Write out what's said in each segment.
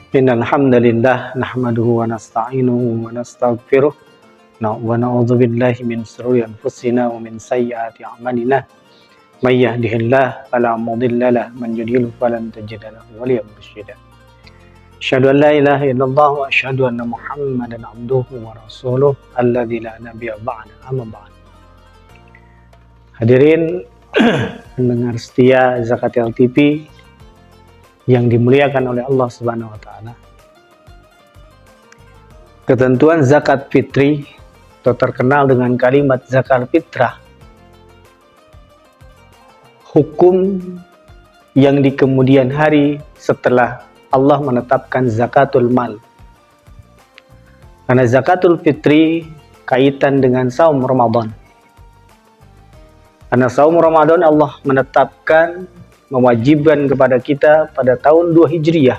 Innal hamdalillah nahmaduhu wa nasta'inuhu wa nastaghfiruh wa na'udzu billahi min shururi anfusina wa min sayyiati a'malina may yahdihillahu fala mudilla lahu man yudlil falan tajida lahu waliyyan mursyida. Asyhadu an la ilaha illallah wa asyhadu anna Muhammadan abduhu wa rasuluh alladzi la nabiyya ba'da amma ba'd. Hadirin pendengar setia Zakatil TV yang dimuliakan oleh Allah Subhanahu wa taala. Ketentuan zakat fitri atau terkenal dengan kalimat zakat fitrah, hukum yang di kemudian hari setelah Allah menetapkan zakatul mal. Karena zakatul fitri kaitan dengan saum Ramadan. Karena saum Ramadan Allah menetapkan, mewajibkan kepada kita pada tahun 2 Hijriah.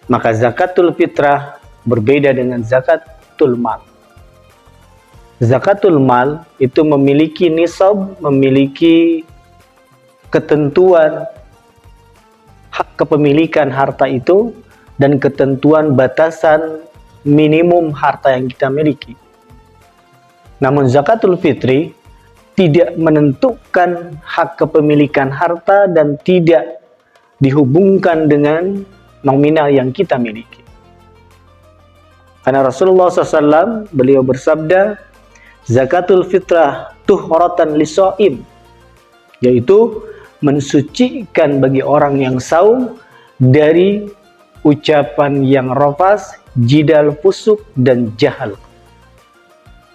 Maka zakatul fitrah berbeda dengan zakatul mal. Zakatul mal itu memiliki nisab, memiliki ketentuan hak kepemilikan harta itu dan ketentuan batasan minimum harta yang kita miliki. Namun zakatul fitri tidak menentukan hak kepemilikan harta dan tidak dihubungkan dengan nominal yang kita miliki. Karena Rasulullah SAW beliau bersabda, zakatul fitrah tuhratan lisoim, yaitu mensucikan bagi orang yang saum dari ucapan yang rafas, jidal, fusuk, dan jahal.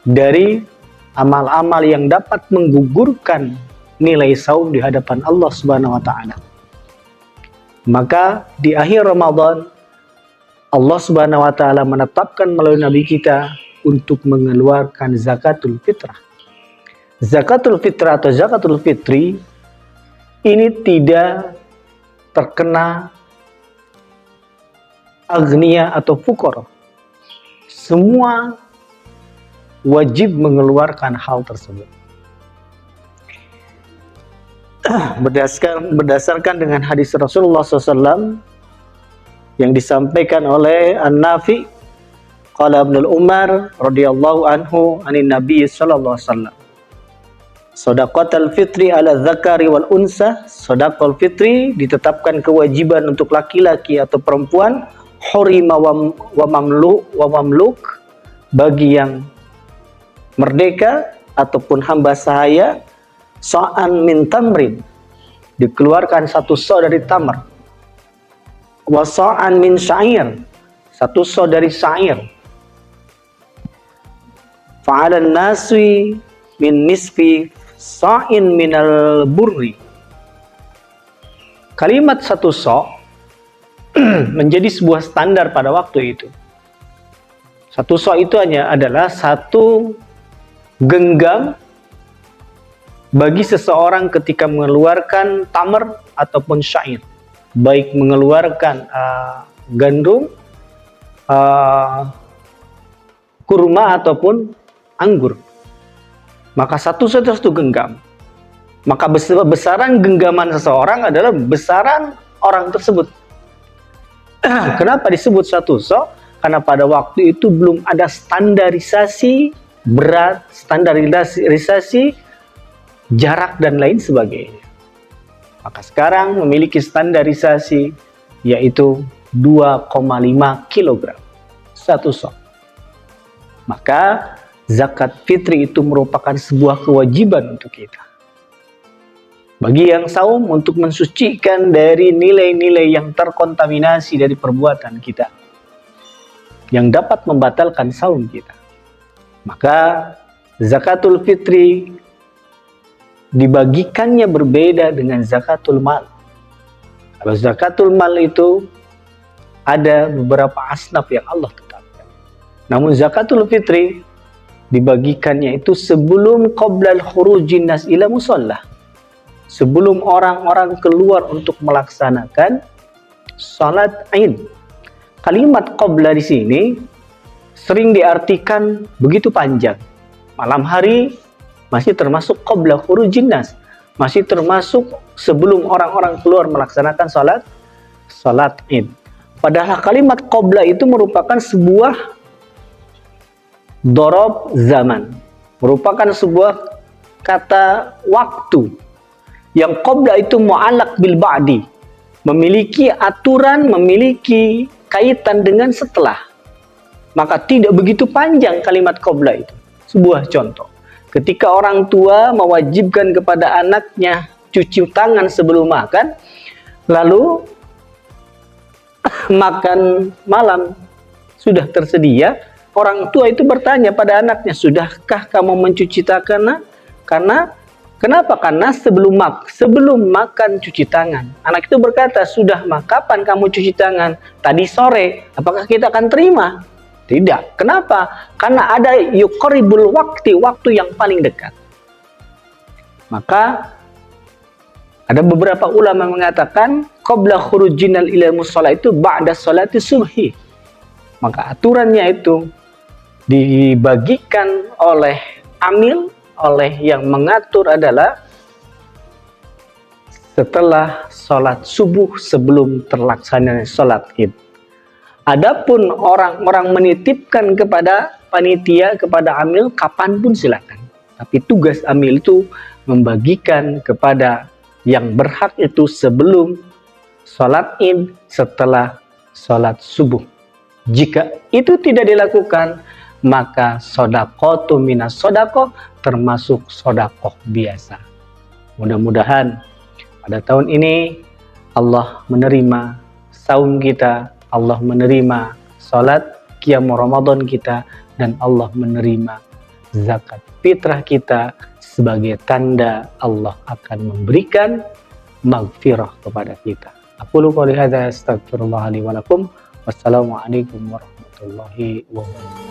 Dari amal-amal yang dapat menggugurkan nilai saum di hadapan Allah Subhanahu wa taala. Maka di akhir Ramadan Allah Subhanahu wa taala menetapkan melalui nabi kita untuk mengeluarkan zakatul fitrah. Zakatul fitrah atau zakatul fitri ini tidak terkena agniya atau fuqara. Semua wajib mengeluarkan hal tersebut. Berdasarkan dengan hadis Rasulullah SAW yang disampaikan oleh An-Nafi, qala Ibnu Umar radhiyallahu anhu anin Nabi sallallahu alaihi wasallam, shadaqatul fitri ala dzakari wal unsa, shadaqatul fitri ditetapkan kewajiban untuk laki-laki atau perempuan, hurima wa mamluk bagi yang merdeka ataupun hamba sahaya, so'an min tamrin, dikeluarkan 1 so' dari tamar, wa so'an min syair, 1 so' dari syair, fa'alan naswi min nisfi so'in minal burri. Kalimat 1 so' menjadi sebuah standar pada waktu itu. 1 so' itu hanya adalah 1 genggam bagi seseorang ketika mengeluarkan tamar ataupun syair, baik mengeluarkan gandum, kurma ataupun anggur. Maka 1 so' itu 1 genggam. Maka besaran genggaman seseorang adalah besaran orang tersebut. Kenapa disebut 1 so'? Karena pada waktu itu belum ada standarisasi berat, standarisasi jarak dan lain sebagainya. Maka sekarang memiliki standarisasi, yaitu 2,5 kg 1 so'. Maka zakat fitri itu merupakan sebuah kewajiban untuk kita. Bagi yang saum, untuk mensucikan dari nilai-nilai yang terkontaminasi dari perbuatan kita, yang dapat membatalkan saum kita. Maka zakatul fitri dibagikannya berbeda dengan zakatul mal. Kalau zakatul mal itu ada beberapa asnaf yang Allah tetapkan. Namun zakatul fitri dibagikannya itu sebelum qoblal khurujin nas ila musalla. Sebelum orang-orang keluar untuk melaksanakan salat Id. Kalimat qabla di sini sering diartikan begitu panjang. Malam hari masih termasuk qabla khurujin nas, masih termasuk sebelum orang-orang keluar melaksanakan salat Id. Padahal kalimat qabla itu merupakan sebuah dorob zaman, merupakan sebuah kata waktu yang qabla itu mu'allaq bil ba'di, memiliki aturan, memiliki kaitan dengan setelah. Maka tidak begitu panjang kalimat qabla itu. Sebuah contoh, ketika orang tua mewajibkan kepada anaknya cuci tangan sebelum makan, lalu makan malam sudah tersedia, orang tua itu bertanya pada anaknya, sudahkah kamu mencuci tangan? Kenapa? Karena sebelum makan cuci tangan. Anak itu berkata, sudah kapan kamu cuci tangan? Tadi sore. Apakah kita akan terima? Tidak. Kenapa? Karena ada yuqaribul waktu yang paling dekat. Maka ada beberapa ulama mengatakan qabla khurujinal ila mushola itu ba'da sholati subhi. Maka aturannya itu dibagikan oleh amil, oleh yang mengatur adalah setelah sholat subuh sebelum terlaksananya sholat id. Adapun orang-orang menitipkan kepada panitia, kepada amil, kapanpun silakan. Tapi tugas amil itu membagikan kepada yang berhak itu sebelum sholat id, setelah sholat subuh. Jika itu tidak dilakukan, maka sodaqotu minas sodaqoh, termasuk sodakoh biasa. Mudah-mudahan pada tahun ini Allah menerima saum kita, Allah menerima sholat qiyam Ramadan kita, dan Allah menerima zakat fitrah kita sebagai tanda Allah akan memberikan maghfirah kepada kita. Aqulu qouli hadza astaghfirullah li wa lakum. Wassalamualaikum warahmatullahi wabarakatuh.